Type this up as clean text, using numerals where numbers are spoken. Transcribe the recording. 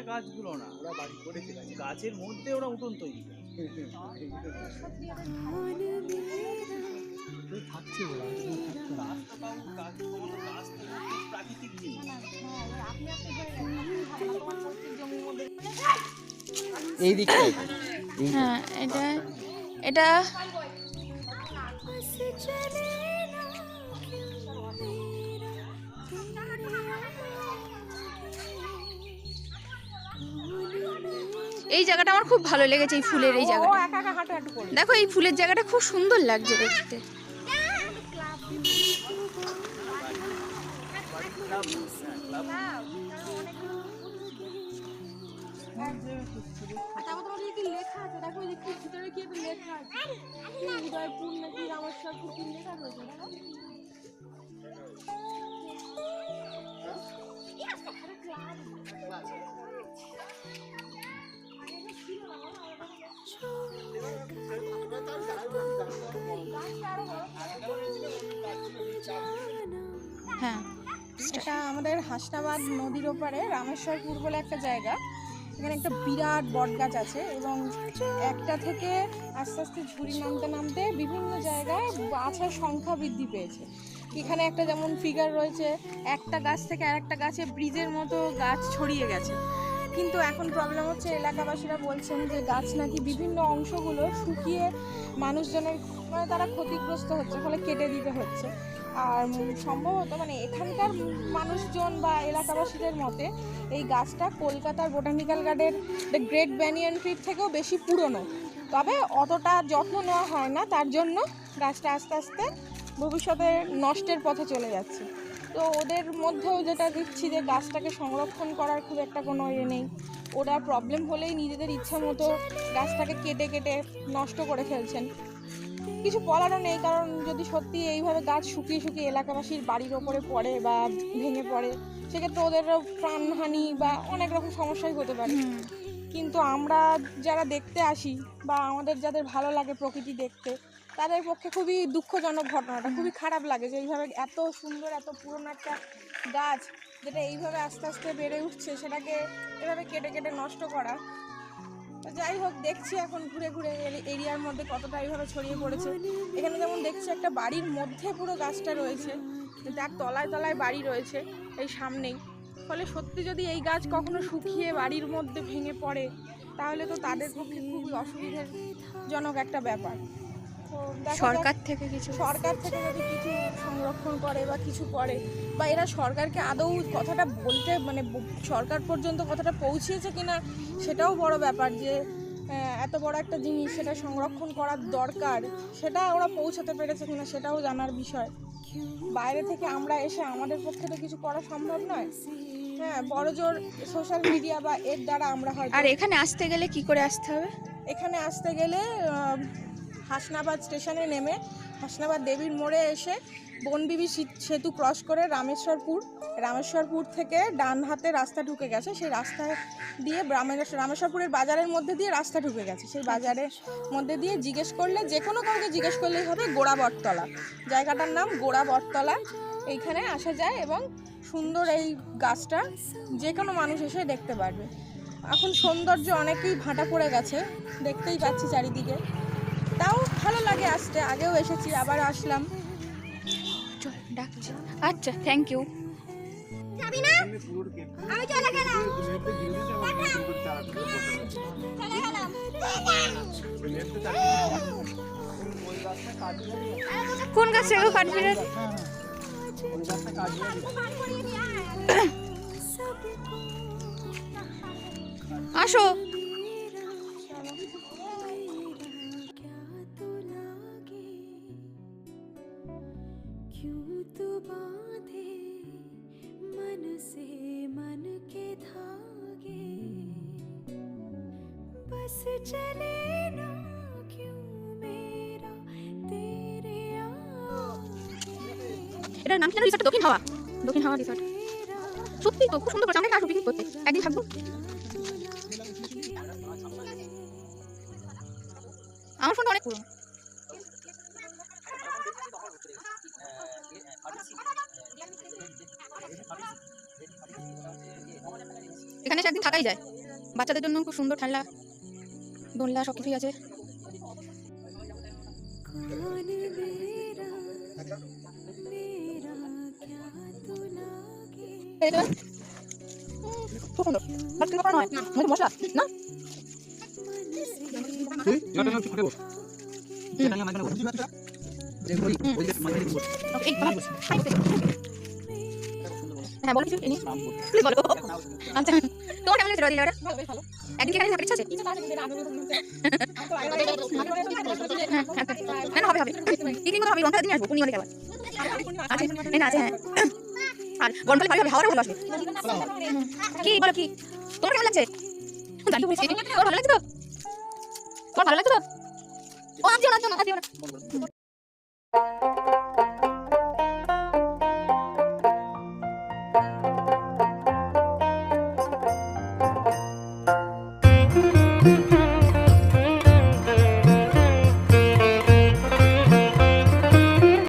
গাছগুলো না, ওরা বাড়ি করেছে গাছের মধ্যে, ওরা উঠোন তৈরি থাকছে। প্রাকৃতিক জিনিস এই দিকটা। হ্যাঁ, এটা এটা এই জায়গাটা আমার খুব ভালো লেগেছে, এই ফুলের এই জায়গাটা। দেখো এই ফুলের জায়গাটা খুব সুন্দর লাগছে দেখতে। হ্যাঁ, এটা আমাদের হাসনাবাদ নদীর ওপারে রামেশ্বরপুর বলে একটা জায়গা। এখানে একটা বিরাট বট গাছ আছে এবং একটা থেকে আস্তে আস্তে ঝুড়ি নামতে নামতে বিভিন্ন জায়গায় গাছের সংখ্যা বৃদ্ধি পেয়েছে। এখানে একটা যেমন ফিগার রয়েছে, একটা গাছ থেকে আরেকটা গাছে ব্রিজের মতো গাছ ছড়িয়ে গেছে। কিন্তু এখন প্রবলেম হচ্ছে, এলাকাবাসীরা বলছেন যে গাছ নাকি বিভিন্ন অংশগুলো শুকিয়ে মানুষজনের মানে তারা ক্ষতিগ্রস্ত হচ্ছে, ফলে কেটে দিতে হচ্ছে। আর সম্ভবত মানে এখানকার মানুষজন বা এলাকাবাসীদের মতে এই গাছটা কলকাতার botanical garden the great banyan tree থেকেও বেশি পুরনো, তবে অতটা যত্ন নেওয়া হয় না, তার জন্য গাছটা আস্তে আস্তে ভবিষ্যতে নষ্টের পথে চলে যাচ্ছে। তো ওদের মধ্যেও যেটা দেখছি যে গাছটাকে সংরক্ষণ করার খুব একটা কোনো ইয়ে নেই। ওরা প্রবলেম হলেই নিজেদের ইচ্ছা মতো গাছটাকে কেটে কেটে নষ্ট করে ফেলছেন। কিছু বলারও নেই, কারণ যদি সত্যি এইভাবে গাছ শুকিয়ে শুকিয়ে এলাকাবাসীর বাড়ির ওপরে পড়ে বা ভেঙে পড়ে, সেক্ষেত্রে ওদেরও প্রাণহানি বা অনেক রকম সমস্যাই হতে পারে। কিন্তু আমরা যারা দেখতে আসি বা আমাদের যাদের ভালো লাগে প্রকৃতি দেখতে, তাদের পক্ষে খুবই দুঃখজনক ঘটনাটা, খুবই খারাপ লাগে যে এইভাবে এত সুন্দর এত পুরনো একটা গাছ যেটা এইভাবে আস্তে আস্তে বেড়ে উঠছে, সেটাকে এভাবে কেটে কেটে নষ্ট করা। যাই হোক, দেখছি এখন ঘুরে ঘুরে এরিয়ার মধ্যে কতটা এইভাবে ছড়িয়ে পড়েছে। এখানে যেমন দেখছি একটা বাড়ির মধ্যে পুরো গাছটা রয়েছে, তার তলায় তলায় বাড়ি রয়েছে এই সামনেই। ফলে সত্যি যদি এই গাছ কখনো শুকিয়ে বাড়ির মধ্যে ভেঙে পড়ে, তাহলে তো তাদের পক্ষে খুবই অসুবিধাজনক একটা ব্যাপার। তো সরকার থেকে যদি কিছু সংরক্ষণ করে বা কিছু করে, বা এরা সরকারকে আদৌ কথাটা বলতে মানে সরকার পর্যন্ত কথাটা পৌঁছিয়েছে কিনা সেটাও বড় ব্যাপার, যে এত বড় একটা জিনিস সেটা সংরক্ষণ করার দরকার, সেটা ওরা পৌঁছাতে পেরেছে কিনা সেটাও জানার বিষয়। বাইরে থেকে আমরা এসে আমাদের পক্ষে তো কিছু করা সম্ভব নয়। হ্যাঁ, বড়জোর সোশ্যাল মিডিয়া বা এর দ্বারা আমরা হয়তো। আর এখানে আসতে গেলে কি করে আসতে হবে? এখানে আসতে গেলে হাসনাবাদ স্টেশনে নেমে হাসনাবাদ দেবীর মোড়ে এসে বনবিবি সেতু ক্রস করে রামেশ্বরপুর থেকে ডান হাতে রাস্তা ঢুকে গেছে, সেই রাস্তায় দিয়ে রামেশ্বরপুরের বাজারের মধ্যে দিয়ে রাস্তা ঢুকে গেছে। সেই বাজারের মধ্যে দিয়ে জিজ্ঞেস করলে, যে কোনো কাউকে জিজ্ঞেস করলেই হবে গোড়া বটতলা, জায়গাটার নাম গোড়া বটতলা। এইখানে আসা যায় এবং সুন্দর এই গাছটা যে কোনো মানুষ এসে দেখতে পারবে। এখন সৌন্দর্য অনেকেই ভাটা পড়ে গেছে, দেখতেই পাচ্ছি চারিদিকে। তাও ভালো লাগে আসতে, আগেও এসেছি, আবার আসলাম। চল ডাকছি। আচ্ছা, থ্যাংক ইউ। যাবি না? আমি চলে গেলাম। কোন গাছ থেকে কাটবি রে? আসো। এটার নাম কি জানো? রিসর্ট দক্ষিণ হাওয়া রিসর্ট। সত্যি তো খুব সুন্দর করে। আমরা আসবো পিকনিক করতে, একদিন থাকবো। আমার ফোনটা অনেক পুরনো। এখানে একদিন থাকাই যায়। বাচ্চাদের জন্য খুব সুন্দর খেলনা দোলনা সব কিছুই আছে। খুব সুন্দর মশলা না হ্যাঁ বলো কিছু প্লিজ বলো। আচ্ছা তোমার কেমন লাগছে রোজিলাটা? একদিন এখানে থাকার ইচ্ছা আছে? হ্যাঁ হবে হবে পিকনিক মতো হবে, রংটা দিন আসবো পূর্ণিমাতে আবার আছে না আছে। হ্যাঁ আর গরমকালে ভালো হবে, হাওয়াটা ভালো আসবে। কি বলো কি তোমার কেমন লাগছে? দাঁড়িয়ে বলছি তোমার ভালো লাগছে তো? তোমার ভালো লাগছে তো? ও আজ দিও না